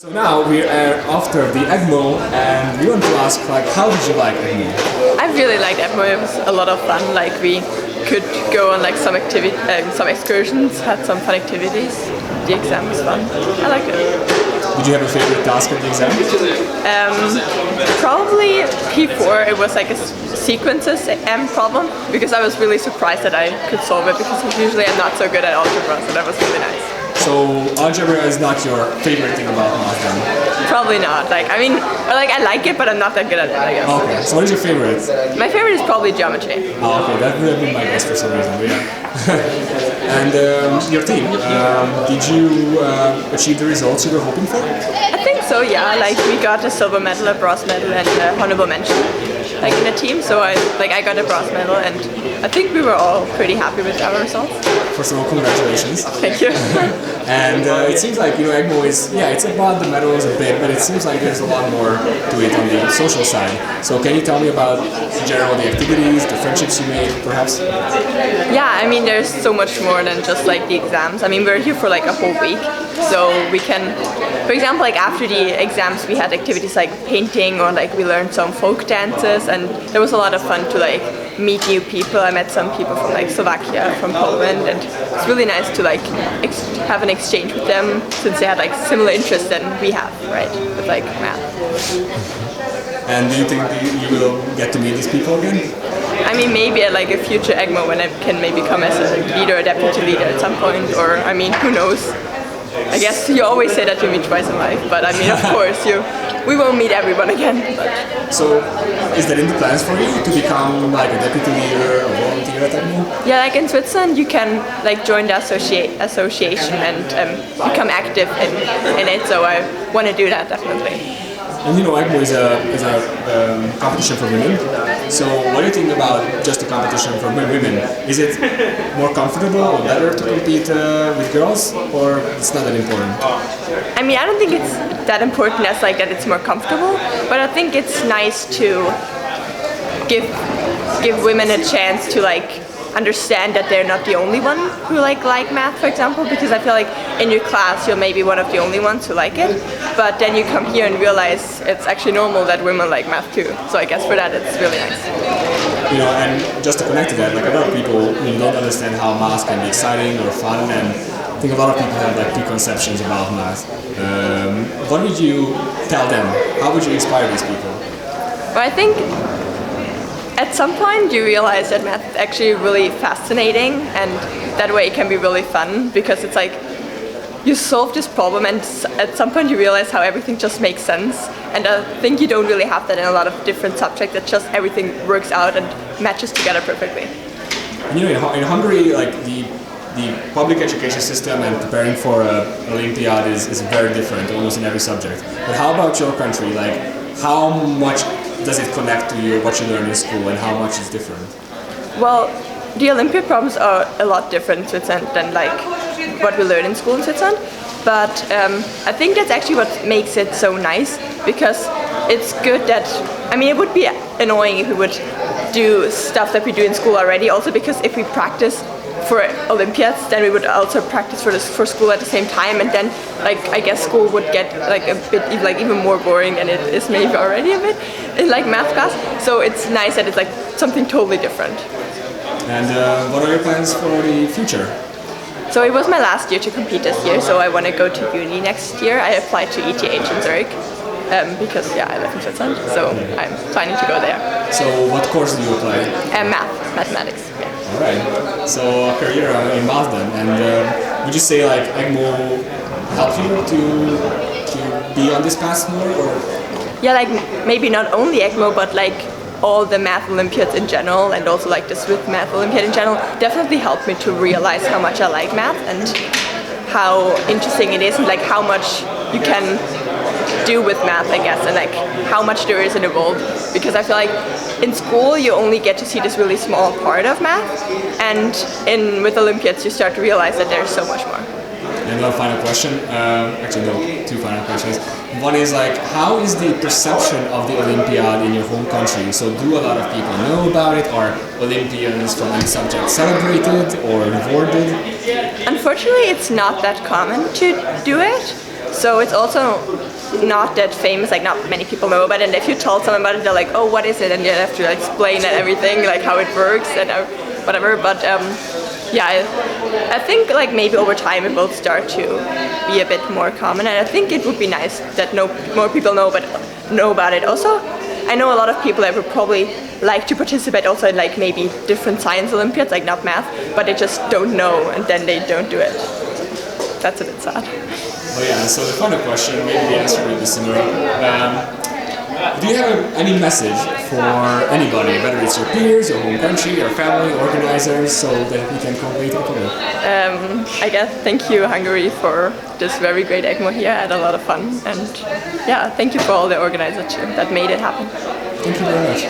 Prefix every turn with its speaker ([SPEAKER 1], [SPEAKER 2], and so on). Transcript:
[SPEAKER 1] So now we are after the EGMO, and we want to ask, how did you like EGMO?
[SPEAKER 2] I really liked EGMO. It was a lot of fun. We could go on some some excursions, had some fun activities. The exam was fun. I liked it.
[SPEAKER 1] Did you have a favorite task at the exam?
[SPEAKER 2] Probably P4. It was a sequences problem because I was really surprised that I could solve it because usually I'm not so good at algebra, so that was really nice.
[SPEAKER 1] So algebra is not your favorite thing about math then?
[SPEAKER 2] Probably not. I like it, but I'm not that good at it, I guess.
[SPEAKER 1] Okay, so what is your favorite?
[SPEAKER 2] My favorite is probably geometry.
[SPEAKER 1] Oh, okay, that would have been my guess for some reason, but yeah. And your team, did you achieve the results you were hoping for?
[SPEAKER 2] I think so, yeah. We got a silver medal, a bronze medal, and an honorable mention. In the team, so I got a bronze medal, and I think we were all pretty happy with our results.
[SPEAKER 1] First of all, congratulations.
[SPEAKER 2] Thank you.
[SPEAKER 1] And it seems like EGMO is, it's about the medals a bit, but it seems like there's a lot more to it on the social side. So can you tell me about, in general, the activities, the friendships you made, perhaps?
[SPEAKER 2] Yeah, there's so much more than just the exams. We're here for a whole week, so we can, for example, after the exams we had activities like painting, or we learned some folk dances, and there was a lot of fun to meet new people. I met some people from Slovakia, from Poland, and it's really nice to have an exchange with them since they had similar interests than we have, right? With math.
[SPEAKER 1] And do you think you will get to meet these people again?
[SPEAKER 2] Maybe at a future EGMO when I can maybe come as a leader or deputy leader at some point, or who knows? I guess you always say that you meet twice in life, but of course we won't meet everyone again. But.
[SPEAKER 1] So, is that in the plans for you to become a deputy leader or volunteer at EGMO?
[SPEAKER 2] Yeah, in Switzerland you can join the association and become active in it. So I want to do that definitely.
[SPEAKER 1] And EGMO is a competition for women. So what do you think about just a competition for women? Is it more comfortable or better to compete with girls, or it's not that important?
[SPEAKER 2] I don't think it's that important as that it's more comfortable, but I think it's nice to give women a chance to understand that they're not the only one who like math, for example, because I feel in your class you're maybe one of the only ones who like it, but then you come here and realize it's actually normal that women like math too. So I guess for that it's really nice.
[SPEAKER 1] And just to connect to that, a lot of people don't understand how math can be exciting or fun, and I think a lot of people have preconceptions about math. What would you tell them? How would you inspire these people?
[SPEAKER 2] Well, I think at some point you realize that math is actually really fascinating, and that way it can be really fun because it's you solve this problem and at some point you realize how everything just makes sense, and I think you don't really have that in a lot of different subjects, that just everything works out and matches together perfectly.
[SPEAKER 1] In Hungary, the public education system and preparing for an Olympiad is very different almost in every subject. But how about your country? How much does it connect to what you learn in school, and how much is different?
[SPEAKER 2] Well, the Olympiad problems are a lot different in Switzerland than what we learn in school in Switzerland. But I think that's actually what makes it so nice, because it's good that, it would be annoying if we would do stuff that we do in school already, also because if we practice for Olympiads, then we would also practice for school at the same time, and then I guess school would get a bit even more boring than it is maybe already a bit in math class. So it's nice that it's something totally different.
[SPEAKER 1] And what are your plans for the future?
[SPEAKER 2] So it was my last year to compete this year, so I want to go to uni next year. I applied to ETH in Zurich because I live in Switzerland, so I'm planning to go there.
[SPEAKER 1] So what course do you apply?
[SPEAKER 2] Mathematics. Yeah.
[SPEAKER 1] All right. So a career in math then, and would you say EGMO helped you to be on this path more, or?
[SPEAKER 2] Yeah, maybe not only EGMO, but all the math Olympiads in general, and also the Swiss Math Olympiad in general, definitely helped me to realize how much I like math and how interesting it is, and how much you can do with math, I guess, and how much there is in the world. Because I feel in school you only get to see this really small part of math, and with Olympiads you start to realize that there's so much more.
[SPEAKER 1] And one final question, actually no, two final questions. One is how is the perception of the Olympiad in your home country? So do a lot of people know about it? Are Olympians from any subject celebrated or rewarded?
[SPEAKER 2] Unfortunately, it's not that common to do it. So it's also not that famous, like not many people know about it, and if you tell someone about it, they're like, oh, what is it? And you have to like, explain everything, like how it works and whatever, but yeah, I think like maybe over time it will start to be a bit more common, and I think it would be nice that more people know about it. Also, I know a lot of people that would probably like to participate also in like maybe different science Olympiads, like not math, but they just don't know and then they don't do it. That's a bit sad.
[SPEAKER 1] Oh yeah, so the final question, maybe the answer will be similar. Do you have any message for anybody, whether it's your peers, your home country, your family, organizers, so that we can complete it together?
[SPEAKER 2] I guess thank you Hungary for this very great EGMO here. I had a lot of fun, and yeah, thank you for all the organizers too that made it happen.
[SPEAKER 1] Thank you very much.